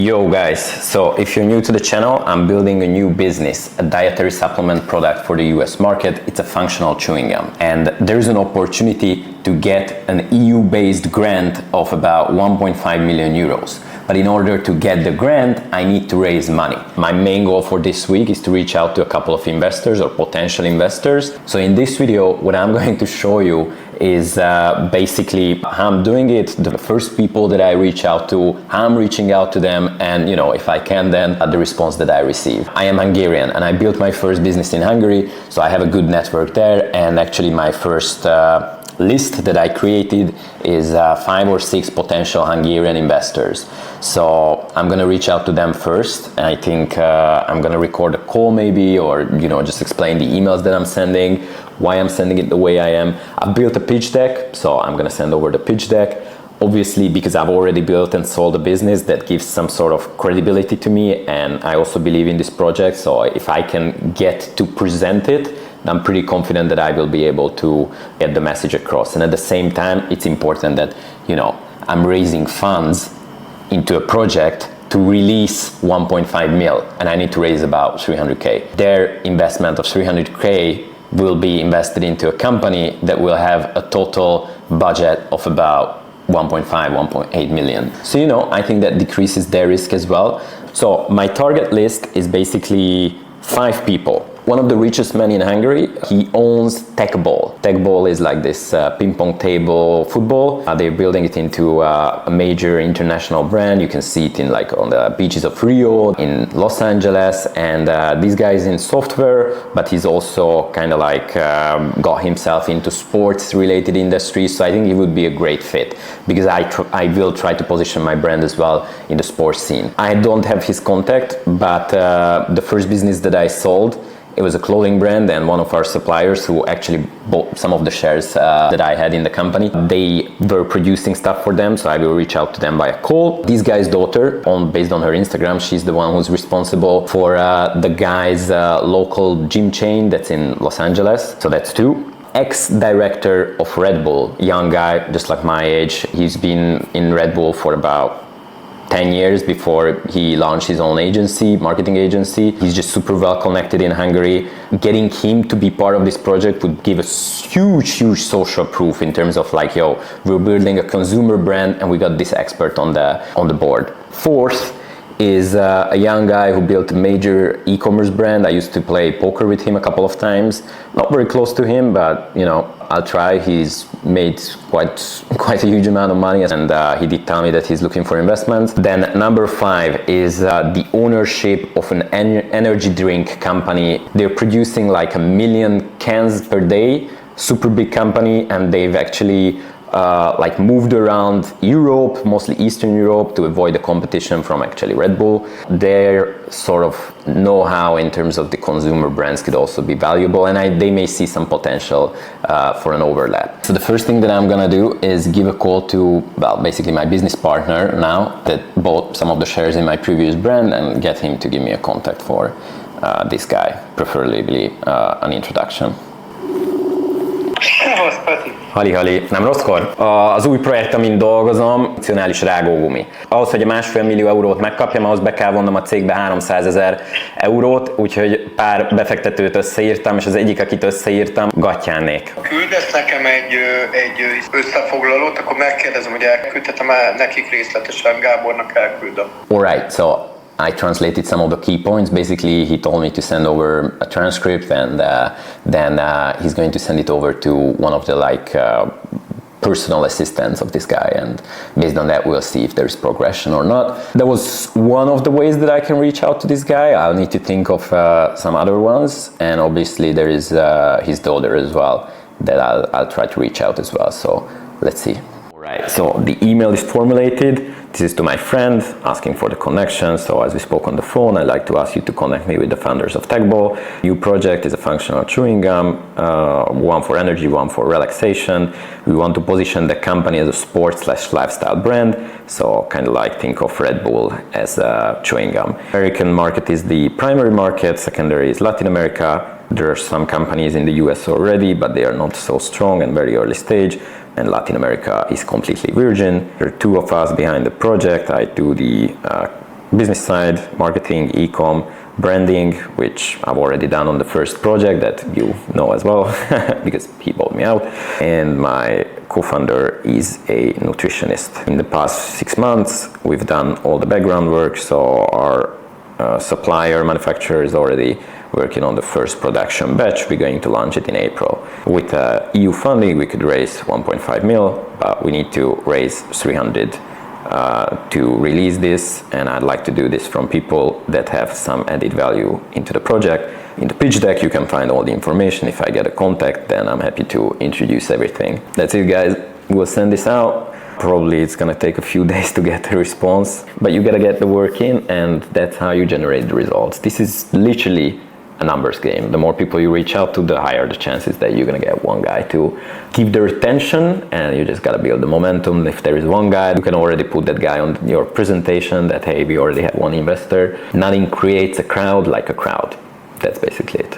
Yo guys, so if you're new to the channel, I'm building a new business, a dietary supplement product for the US market. It's a functional chewing gum. And there's an opportunity to get an EU-based grant of about 1.5 million euros. But in order to get the grant, I need to raise money. My main goal for this week is to reach out to a couple of investors or potential investors. So in this video, what I'm going to show you is basically how I'm doing it, the first people that I reach out to, how I'm reaching out to them, and if I can, then the response that I receive. I am Hungarian and I built my first business in Hungary, so I have a good network there. And actually my first list that I created is 5 or 6 potential Hungarian investors. So I'm gonna reach out to them first, and I think I'm gonna record a call maybe, or just explain the emails that I'm sending, why I'm sending it the way I am. I've built a pitch deck, so I'm gonna send over the pitch deck. Obviously, because I've already built and sold a business, that gives some sort of credibility to me, and I also believe in this project. So if I can get to present it, I'm pretty confident that I will be able to get the message across. And at the same time, it's important that, I'm raising funds into a project to release 1.5 mil, and I need to raise about 300K. Their investment of 300K will be invested into a company that will have a total budget of about 1.5, 1.8 million. So, I think that decreases their risk as well. So my target list is basically 5 people. One of the richest men in Hungary, he owns Techball. Techball is like this ping pong table football. They're building it into a major international brand. You can see it on the beaches of Rio, in Los Angeles, and this guy is in software, but he's also kind of got himself into sports related industries. So I think he would be a great fit, because I will try to position my brand as well in the sports scene. I don't have his contact, but the first business that I sold, it was a clothing brand, and one of our suppliers who actually bought some of the shares that I had in the company, they were producing stuff for them, so I will reach out to them by a call. This guy's daughter, based on her Instagram, she's the one who's responsible for the guy's local gym chain that's in Los Angeles, so that's 2. Ex-director of Red Bull, young guy, just like my age. He's been in Red Bull for about 10 years before he launched his own agency, marketing agency. He's just super well connected in Hungary. Getting him to be part of this project would give us huge social proof in terms of we're building a consumer brand and we got this expert on the board. 4th is a young guy who built a major e-commerce brand. I used to play poker with him a couple of times. Not very close to him, but I'll try. He's made quite a huge amount of money, and he did tell me that he's looking for investments. Then number 5 is the ownership of an energy drink company. They're producing 1 million cans per day, super big company, and they've actually moved around Europe, mostly Eastern Europe, to avoid the competition from actually Red Bull. Their sort of know-how in terms of the consumer brands could also be valuable, and they may see some potential for an overlap. So the first thing that I'm gonna do is give a call to, basically my business partner now that bought some of the shares in my previous brand, and get him to give me a contact for this guy, preferably an introduction. Hali, nem rosszkor? Az új projekt, amin dolgozom, opcionális rágógumi. Ahhoz, hogy a 1,5 millió eurót megkapjam, ahhoz be kell vonnom a cégbe 300 000 eurót, úgyhogy pár befektetőt összeírtam, és az egyik, akit összeírtam, Gatyánék. Küldesz nekem egy összefoglalót, akkor megkérdezem, hogy elküldhetem nekik részletesen, Gábornak elküldöm. Alright, so I translated some of the key points. Basically, he told me to send over a transcript, and then he's going to send it over to one of the personal assistants of this guy, and based on that, we'll see if there's progression or not. That was one of the ways that I can reach out to this guy. I'll need to think of some other ones, and obviously there is his daughter as well that I'll try to reach out as well. So let's see. Right, so the email is formulated. This is to my friend asking for the connection. So as we spoke on the phone, I'd like to ask you to connect me with the founders of Techball. New project is a functional chewing gum, one for energy, one for relaxation. We want to position the company as a sports/lifestyle brand. So kind of think of Red Bull as a chewing gum. American market is the primary market. Secondary is Latin America. There are some companies in the US already, but they are not so strong and very early stage. And Latin America is completely virgin. There are 2 of us behind the project. I do the business side, marketing, e-com, branding, which I've already done on the first project that you know as well because he bought me out. And my co-founder is a nutritionist. In the past 6 months, we've done all the background work. So our supplier manufacturer is already working on the first production batch. We're going to launch it in April. With EU funding, we could raise 1.5 mil, but we need to raise 300 to release this, and I'd like to do this from people that have some added value into the project. In the pitch deck you can find all the information. If I get a contact, then I'm happy to introduce everything. That's it, guys. We'll send this out. Probably it's gonna take a few days to get a response, but you gotta get the work in, and that's how you generate the results. This is literally a numbers game. The more people you reach out to, the higher the chances that you're gonna get one guy to keep their attention, and you just gotta build the momentum. If there is one guy, you can already put that guy on your presentation that, hey, we already have one investor. Nothing creates a crowd like a crowd. That's basically it.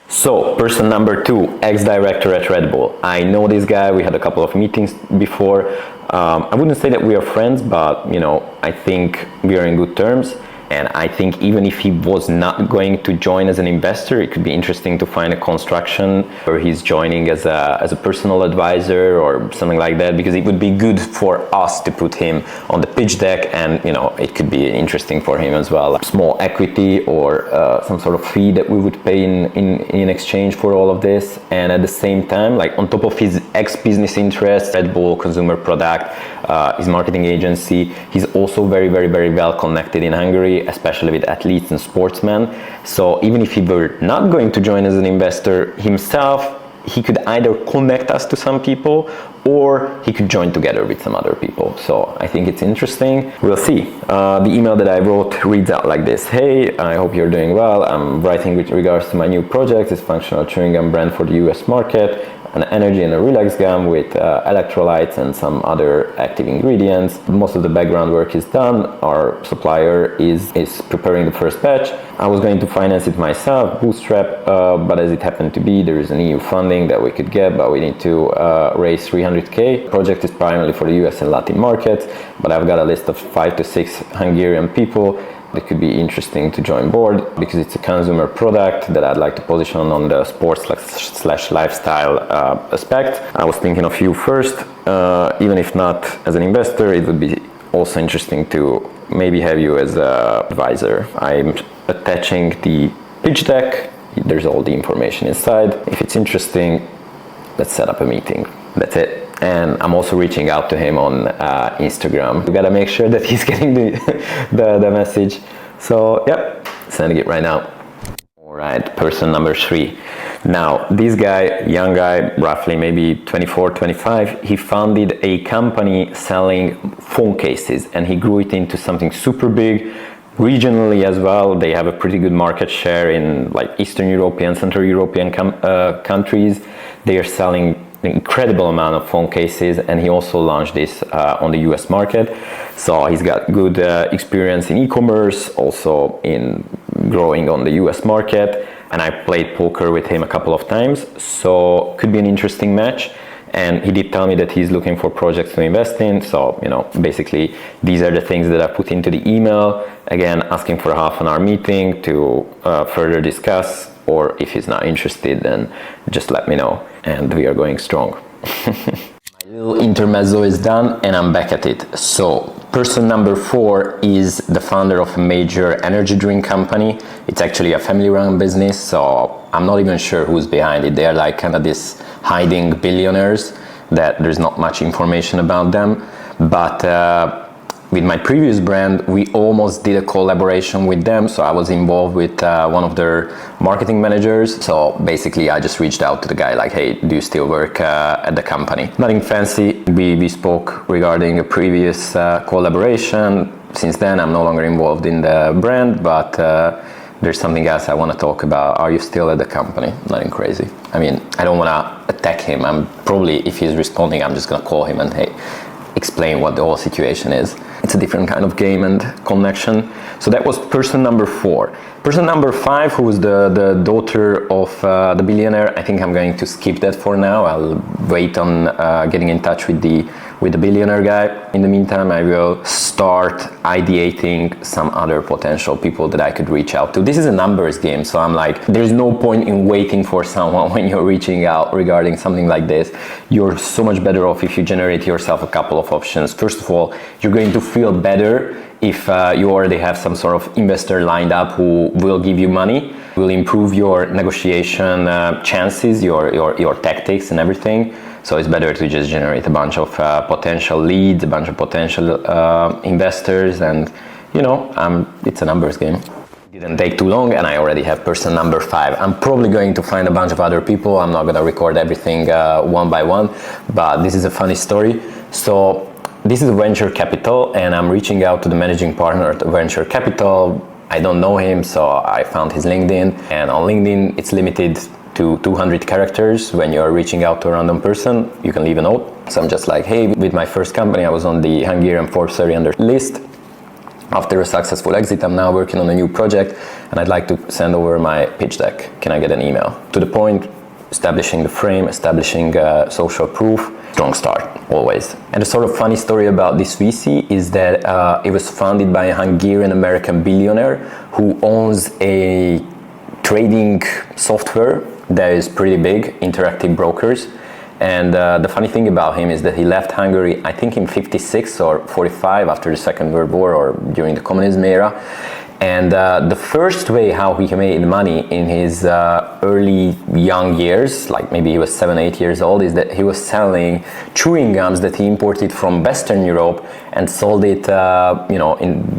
So, person number 2, ex-director at Red Bull. I know this guy, we had a couple of meetings before. I wouldn't say that we are friends, but I think we are in good terms. And I think even if he was not going to join as an investor, it could be interesting to find a construction where he's joining as a personal advisor or something like that, because it would be good for us to put him on the pitch deck, and it could be interesting for him as well. Small equity or some sort of fee that we would pay in exchange for all of this. And at the same time, like on top of his ex-business interests, Red Bull, consumer product, his marketing agency, he's also very, very, very well connected in Hungary, especially with athletes and sportsmen. So even if he were not going to join as an investor himself, he could either connect us to some people or he could join together with some other people. So I think it's interesting. We'll see. The email that I wrote reads out like this. Hey, I hope you're doing well. I'm writing with regards to my new project. It's functional chewing gum brand for the US market. An energy and a relax gum with electrolytes and some other active ingredients. Most of the background work is done. Our supplier is preparing the first batch. I was going to finance it myself, bootstrap, but as it happened to be, there is an EU funding that we could get, but we need to raise 300K. Project is primarily for the US and Latin markets, but I've got a list of 5 to 6 Hungarian people that could be interesting to join board, because it's a consumer product that I'd like to position on the sports / lifestyle aspect. I was thinking of you first, even if not as an investor, it would be also interesting to maybe have you as an advisor. I'm attaching the pitch deck. There's all the information inside. If it's interesting, let's set up a meeting. That's it. And I'm also reaching out to him on Instagram. We gotta make sure that he's getting the message. So yep, sending it right now. All right, person number 3. Now, this guy, young guy, roughly maybe 24, 25, he founded a company selling phone cases, and he grew it into something super big. Regionally as well, they have a pretty good market share in like Eastern European, Central European countries. They are selling an incredible amount of phone cases, and he also launched this on the US market. So he's got good experience in e-commerce, also in growing on the US market. And I played poker with him a couple of times, so could be an interesting match. And he did tell me that he's looking for projects to invest in. So, basically these are the things that I put into the email. Again, asking for a half-an-hour meeting to further discuss, or if he's not interested, then just let me know, and we are going strong. My little intermezzo is done, and I'm back at it. So, person number 4 is the founder of a major energy drink company. It's actually a family-run business, so I'm not even sure who's behind it. They are like kind of this hiding billionaires that there's not much information about them. But with my previous brand, we almost did a collaboration with them. So I was involved with one of their marketing managers. So basically I just reached out to the guy like, hey, do you still work at the company? Nothing fancy. We spoke regarding a previous collaboration. Since then, I'm no longer involved in the brand, but there's something else I want to talk about. Are you still at the company? Nothing crazy. I mean, I don't want to attack him. I'm probably, if he's responding, I'm just going to call him and, hey, explain what the whole situation is. It's a different kind of game and connection. So that was person number 4. Person number 5, who was the daughter of the billionaire, I think I'm going to skip that for now. I'll wait on getting in touch with the with the billionaire guy. In the meantime, I will start ideating some other potential people that I could reach out to. This is a numbers game, so I'm like, there's no point in waiting for someone when you're reaching out regarding something like this. You're so much better off if you generate yourself a couple of options. First of all, you're going to feel better if you already have some sort of investor lined up who will give you money, will improve your negotiation chances, your tactics and everything. So it's better to just generate a bunch of potential leads, a bunch of potential investors, and it's a numbers game. It didn't take too long and I already have person number 5. I'm probably going to find a bunch of other people. I'm not going to record everything one by one, but this is a funny story. So this is venture capital and I'm reaching out to the managing partner at venture capital. I don't know him, so I found his LinkedIn, and on LinkedIn it's limited to 200 characters. When you're reaching out to a random person, you can leave a note. So I'm just like, hey, with my first company I was on the Hungarian Forbes 300 list. After a successful exit, I'm now working on a new project and I'd like to send over my pitch deck. Can I get an email? To the point, establishing the frame, establishing social proof. Strong start, always. And the sort of funny story about this VC is that it was founded by a Hungarian-American billionaire who owns a trading software that is pretty big, Interactive Brokers. And the funny thing about him is that he left Hungary, I think in 56 or 45 after the Second World War or during the communism era. And the first way how he made money in his early young years, like maybe he was 7-8 years old, is that he was selling chewing gums that he imported from Western Europe and sold it,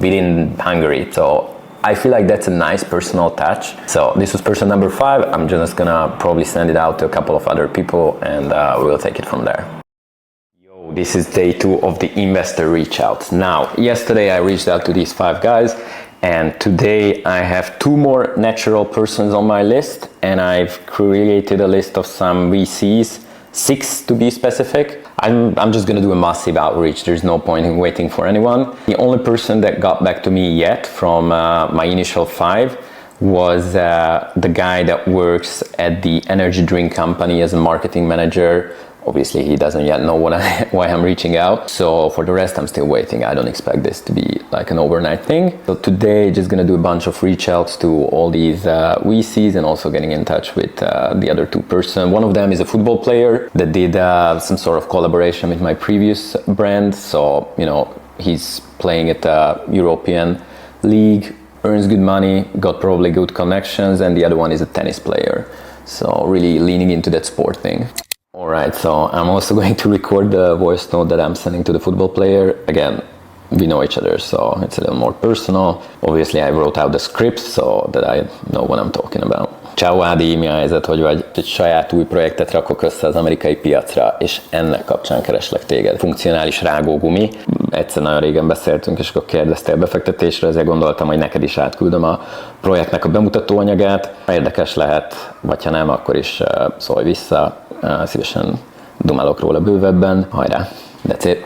within Hungary. So I feel like that's a nice personal touch. So this was person number 5. I'm just gonna probably send it out to a couple of other people and we'll take it from there. Yo, this is day 2 of the investor reach out. Now, yesterday I reached out to these 5 guys. And today I have 2 more natural persons on my list, and I've created a list of some VCs, 6 to be specific. I'm just gonna do a massive outreach. There's no point in waiting for anyone. The only person that got back to me yet from my initial 5 was the guy that works at the energy drink company as a marketing manager. Obviously, he doesn't yet know why I'm reaching out. So for the rest, I'm still waiting. I don't expect this to be like an overnight thing. So today, just gonna do a bunch of reach outs to all these VCs and also getting in touch with the other 2 person. One of them is a football player that did some sort of collaboration with my previous brand. So, he's playing at the European League, earns good money, got probably good connections. And the other one is a tennis player. So really leaning into that sport thing. Alright, so I'm also going to record the voice note that I'm sending to the football player. Again, we know each other, so it's a little more personal. Obviously, I wrote out the script so that I know what I'm talking about. Ciao Ádi, mi a helyzet, hogy egy saját új projektet rakok össze az amerikai piacra, és ennek kapcsán kereslek téged. Funkcionális rágógumi. Egyszer nagyon régen beszéltünk, és akkor kérdeztél befektetésre, ezért gondoltam, hogy neked is átküldöm a projektnek a bemutatóanyagát. Ha érdekes lehet, vagy ha nem, akkor is szólj vissza. Szívesen dumálok róla bővebben. Hajrá! That's it.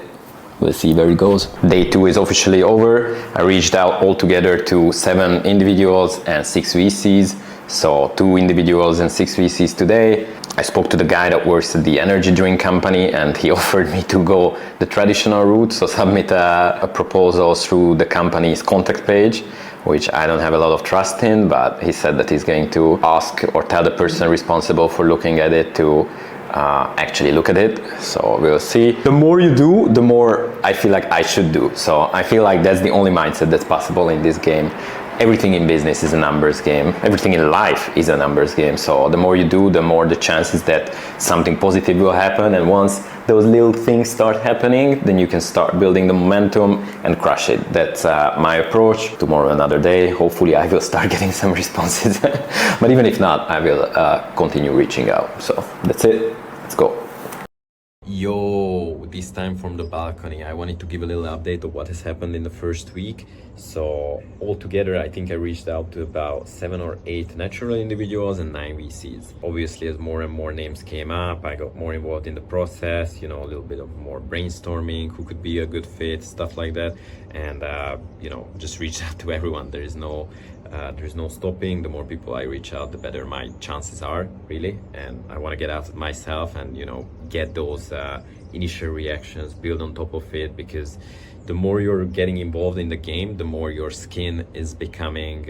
We'll see where it goes. Day 2 is officially over. I reached out altogether to 7 individuals and 6 VCs. So 2 individuals and 6 VCs today. I spoke to the guy that works at the energy drink company and he offered me to go the traditional route, so submit a proposal through the company's contact page, which I don't have a lot of trust in, but he said that he's going to ask or tell the person responsible for looking at it to actually look at it. So we'll see. The more you do, the more I feel like I should do. So I feel like that's the only mindset that's possible in this game. Everything in business is a numbers game. Everything in life is a numbers game. So the more you do, the more the chances that something positive will happen. And once those little things start happening, then you can start building the momentum and crush it. That's my approach. Tomorrow, another day. Hopefully I will start getting some responses. But even if not, I will continue reaching out. So that's it. Let's go. Yo, this time from the balcony. I wanted to give a little update of what has happened in the first week. So altogether, I think I reached out to about 7 or 8 natural individuals and 9 VCs. Obviously, as more and more names came up, I got more involved in the process, a little bit of more brainstorming, who could be a good fit, stuff like that. And, just reached out to everyone. There's no stopping. The more people I reach out, the better my chances are, really. And I want to get out of myself and, get those initial reactions, build on top of it, because the more you're getting involved in the game, the more your skin is becoming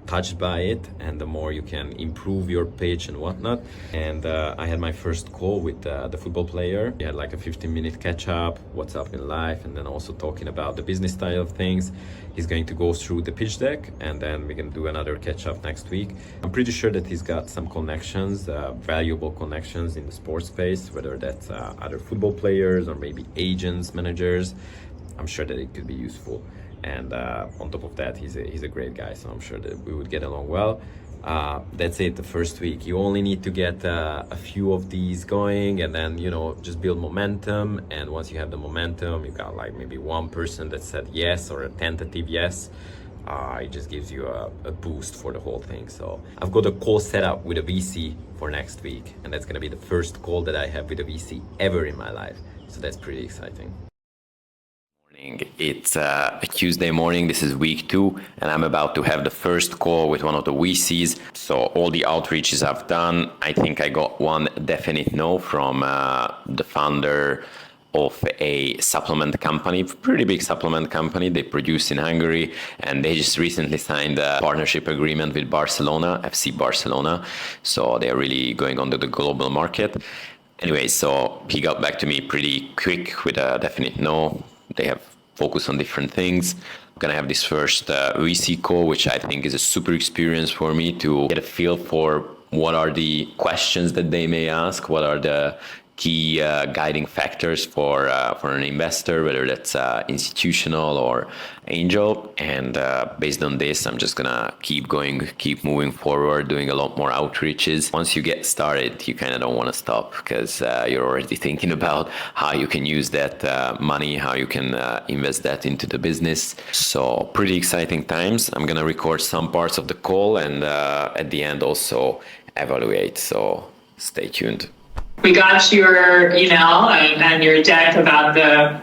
touched by it, and the more you can improve your pitch and whatnot. And I had my first call with the football player. We had like a 15-minute catch up, what's up in life, and then also talking about the business side of things. He's going to go through the pitch deck, and then we can do another catch up next week. I'm pretty sure that he's got some connections, valuable connections in the sports space, whether that's other football players or maybe agents, managers. I'm sure that it could be useful, and on top of that, he's a great guy, so I'm sure that we would get along well. That's it, the first week. You only need to get a few of these going, and then just build momentum. And once you have the momentum, you got like maybe one person that said yes or a tentative yes. It just gives you a boost for the whole thing. So I've got a call set up with a VC for next week, and that's gonna be the first call that I have with a VC ever in my life. So that's pretty exciting. It's a Tuesday morning, this is week 2, and I'm about to have the first call with one of the VCs. So all the outreaches I've done, I think I got one definite no from the founder of a supplement company, pretty big supplement company. They produce in Hungary, and they just recently signed a partnership agreement with Barcelona, FC Barcelona. So they're really going onto the global market. Anyway, so he got back to me pretty quick with a definite no. They have focus on different things. I'm gonna have this first VC call, which I think is a super experience for me to get a feel for what are the questions that they may ask, what are the key guiding factors for an investor, whether that's institutional or angel. And based on this, I'm just gonna keep moving forward, doing a lot more outreaches. Once you get started, you kind of don't want to stop, because you're already thinking about how you can use that money, how you can invest that into the business. So pretty exciting times. I'm gonna record some parts of the call, and at the end also evaluate. So stay tuned. We got your email and your deck about the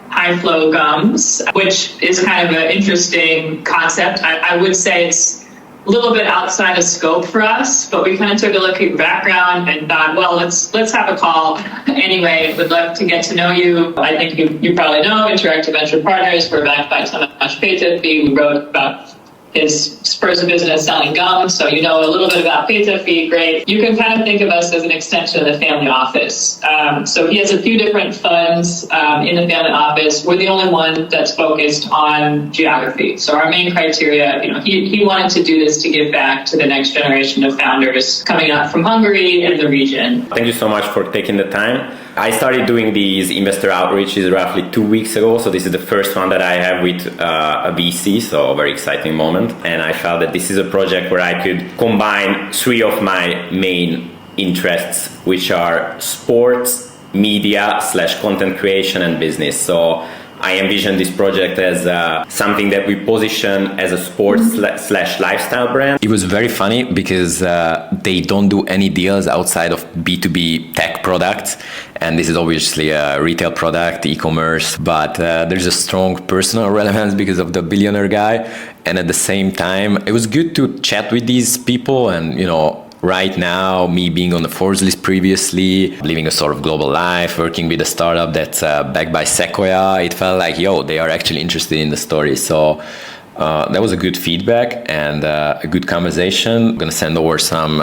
high flow gums, which is kind of an interesting concept. I would say it's a little bit outside of scope for us, but we kind of took a look at your background and thought, well, let's have a call anyway. Would love to get to know you. I think you probably know Interactive Venture Partners. We're backed by Tomasz Paytoffi. We wrote about his Spurs of business selling gum, so you know a little bit about Paytoffi, great. You can kind of think of us as an extension of the family office. So he has a few different funds in the family office. We're the only one that's focused on geography. So our main criteria, he wanted to do this to give back to the next generation of founders coming up from Hungary and the region. Thank you so much for taking the time. I started doing these investor outreaches roughly 2 weeks ago. So this is the first one that I have with a VC. So a very exciting moment. And I felt that this is a project where I could combine 3 of my main interests, which are sports, media / content creation, and business. So I envision this project as something that we position as a sports / lifestyle brand. It was very funny because they don't do any deals outside of B2B tech products. And this is obviously a retail product, Ecommerce, but there's a strong personal relevance because of the billionaire guy. And at the same time, it was good to chat with these people. And, right now, me being on the Forbes list previously, living a sort of global life, working with a startup that's backed by Sequoia, it felt like, they are actually interested in the story. So that was a good feedback and a good conversation. I'm going to send over some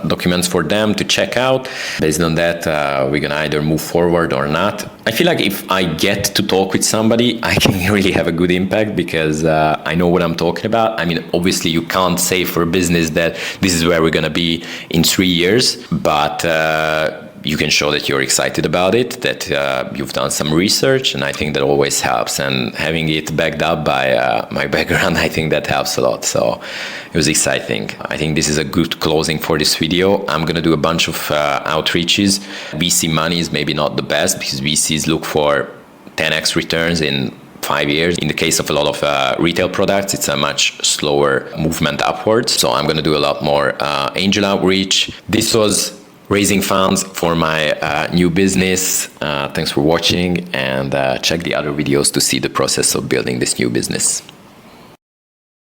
documents for them to check out. Based on that, we're going to either move forward or not. I feel like if I get to talk with somebody, I can really have a good impact because I know what I'm talking about. I mean, obviously, you can't say for a business that this is where we're going to be in 3 years, but you can show that you're excited about it, that you've done some research, and I think that always helps. And having it backed up by my background, I think that helps a lot. So it was exciting. I think this is a good closing for this video. I'm going to do a bunch of outreaches. VC money is maybe not the best because VCs look for 10x returns in 5 years. In the case of a lot of retail products, it's a much slower movement upwards. So I'm going to do a lot more angel outreach. This was raising funds for my new business. Thanks for watching, and check the other videos to see the process of building this new business.